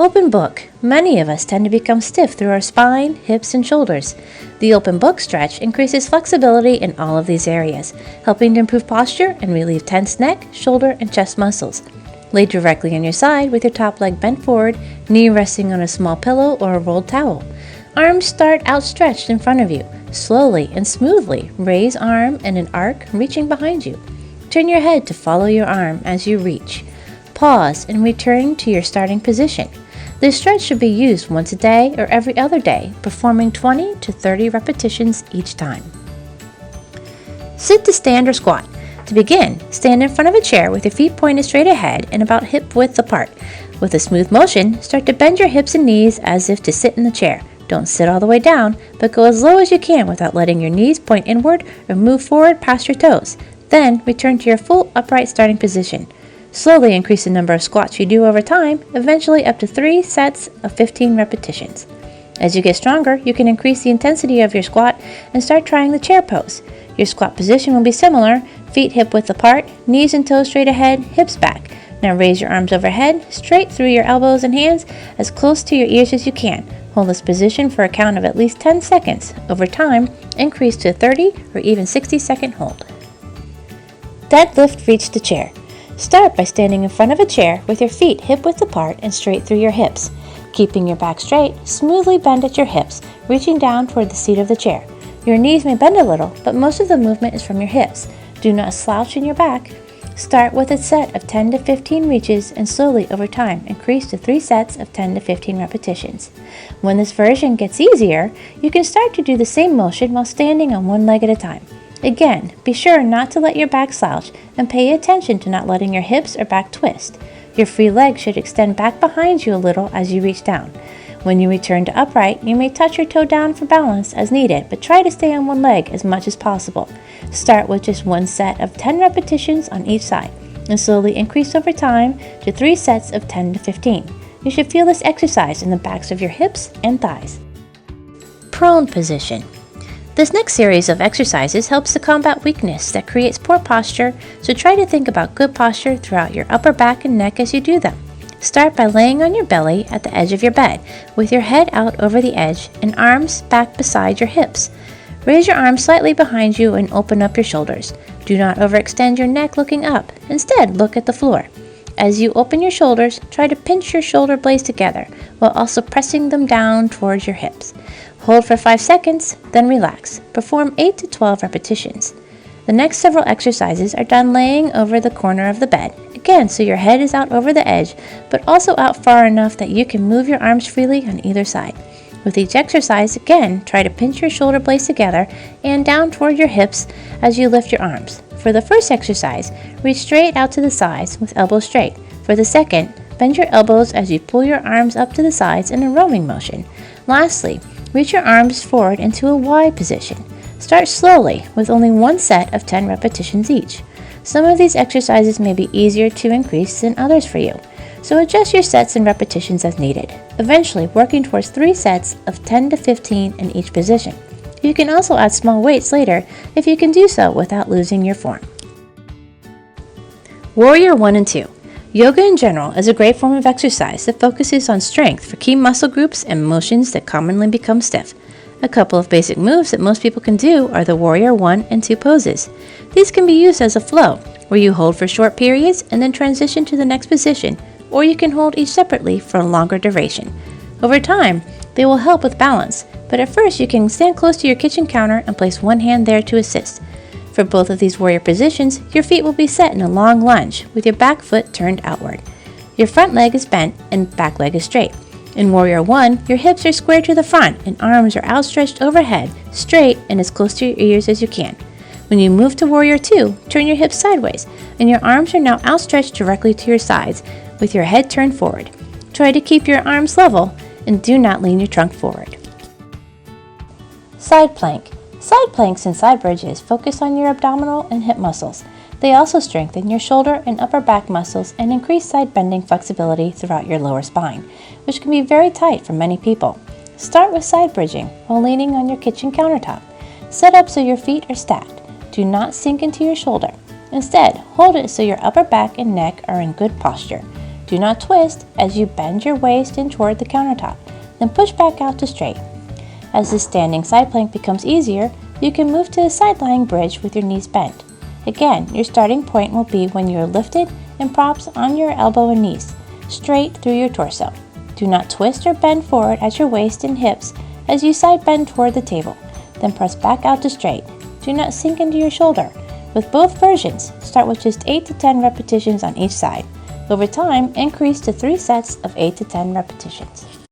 Open book. Many of us tend to become stiff through our spine, hips, and shoulders. The open book stretch increases flexibility in all of these areas, helping to improve posture and relieve tense neck, shoulder, and chest muscles. Lay directly on your side with your top leg bent forward, knee resting on a small pillow or a rolled towel. Arms start outstretched in front of you. Slowly and smoothly raise arm in an arc reaching behind you. Turn your head to follow your arm as you reach. Pause and return to your starting position. This stretch should be used once a day or every other day, performing 20 to 30 repetitions each time. Sit to stand or squat. To begin, stand in front of a chair with your feet pointed straight ahead and about hip width apart. With a smooth motion, start to bend your hips and knees as if to sit in the chair. Don't sit all the way down, but go as low as you can without letting your knees point inward or move forward past your toes. Then, return to your full upright starting position. Slowly increase the number of squats you do over time, eventually up to 3 sets of 15 repetitions. As you get stronger, you can increase the intensity of your squat and start trying the chair pose. Your squat position will be similar, feet hip width apart, knees and toes straight ahead, hips back. Now raise your arms overhead, straight through your elbows and hands, as close to your ears as you can. Hold this position for a count of at least 10 seconds. Over time, increase to a 30 or even 60-second hold. Deadlift reach to chair. Start by standing in front of a chair with your feet hip width apart and straight through your hips. Keeping your back straight, smoothly bend at your hips, reaching down toward the seat of the chair. Your knees may bend a little, but most of the movement is from your hips. Do not slouch in your back. Start with a set of 10 to 15 reaches and slowly over time increase to 3 sets of 10 to 15 repetitions. When this version gets easier, you can start to do the same motion while standing on one leg at a time. Again, be sure not to let your back slouch and pay attention to not letting your hips or back twist. Your free leg should extend back behind you a little as you reach down. When you return to upright, you may touch your toe down for balance as needed, but try to stay on one leg as much as possible. Start with just one set of 10 repetitions on each side, and slowly increase over time to 3 sets of 10 to 15. You should feel this exercise in the backs of your hips and thighs. Prone position. This next series of exercises helps to combat weakness that creates poor posture, so try to think about good posture throughout your upper back and neck as you do them. Start by laying on your belly at the edge of your bed, with your head out over the edge and arms back beside your hips. Raise your arms slightly behind you and open up your shoulders. Do not overextend your neck looking up. Instead, look at the floor. As you open your shoulders, try to pinch your shoulder blades together, while also pressing them down towards your hips. Hold for 5 seconds, then relax. Perform 8 to 12 repetitions. The next several exercises are done laying over the corner of the bed, again so your head is out over the edge, but also out far enough that you can move your arms freely on either side. With each exercise, again, try to pinch your shoulder blades together and down toward your hips as you lift your arms. For the first exercise, reach straight out to the sides with elbows straight. For the second, bend your elbows as you pull your arms up to the sides in a roaming motion. Lastly, reach your arms forward into a Y position. Start slowly with only one set of 10 repetitions each. Some of these exercises may be easier to increase than others for you, so adjust your sets and repetitions as needed, eventually working towards 3 sets of 10 to 15 in each position. You can also add small weights later if you can do so without losing your form. Warrior 1 and 2. Yoga in general is a great form of exercise that focuses on strength for key muscle groups and motions that commonly become stiff. A couple of basic moves that most people can do are the Warrior 1 and 2 poses. These can be used as a flow, where you hold for short periods and then transition to the next position, or you can hold each separately for a longer duration. Over time, they will help with balance, but at first you can stand close to your kitchen counter and place one hand there to assist. For both of these warrior positions, your feet will be set in a long lunge with your back foot turned outward. Your front leg is bent and back leg is straight. In Warrior 1, your hips are squared to the front and arms are outstretched overhead, straight and as close to your ears as you can. When you move to Warrior 2, turn your hips sideways and your arms are now outstretched directly to your sides with your head turned forward. Try to keep your arms level and do not lean your trunk forward. Side plank. Side planks and side bridges focus on your abdominal and hip muscles. They also strengthen your shoulder and upper back muscles and increase side bending flexibility throughout your lower spine, which can be very tight for many people. Start with side bridging while leaning on your kitchen countertop. Set up so your feet are stacked. Do not sink into your shoulder. Instead, hold it so your upper back and neck are in good posture. Do Do not twist as you bend your waist in toward the countertop, then push back out to straight. As the standing side plank becomes easier, you can move to a side-lying bridge with your knees bent. Again, your starting point will be when you are lifted and props on your elbow and knees, straight through your torso. Do not twist or bend forward at your waist and hips as you side bend toward the table, then press back out to straight. Do not sink into your shoulder. With both versions, start with just 8 to 10 repetitions on each side. Over time, increase to 3 sets of 8 to 10 repetitions.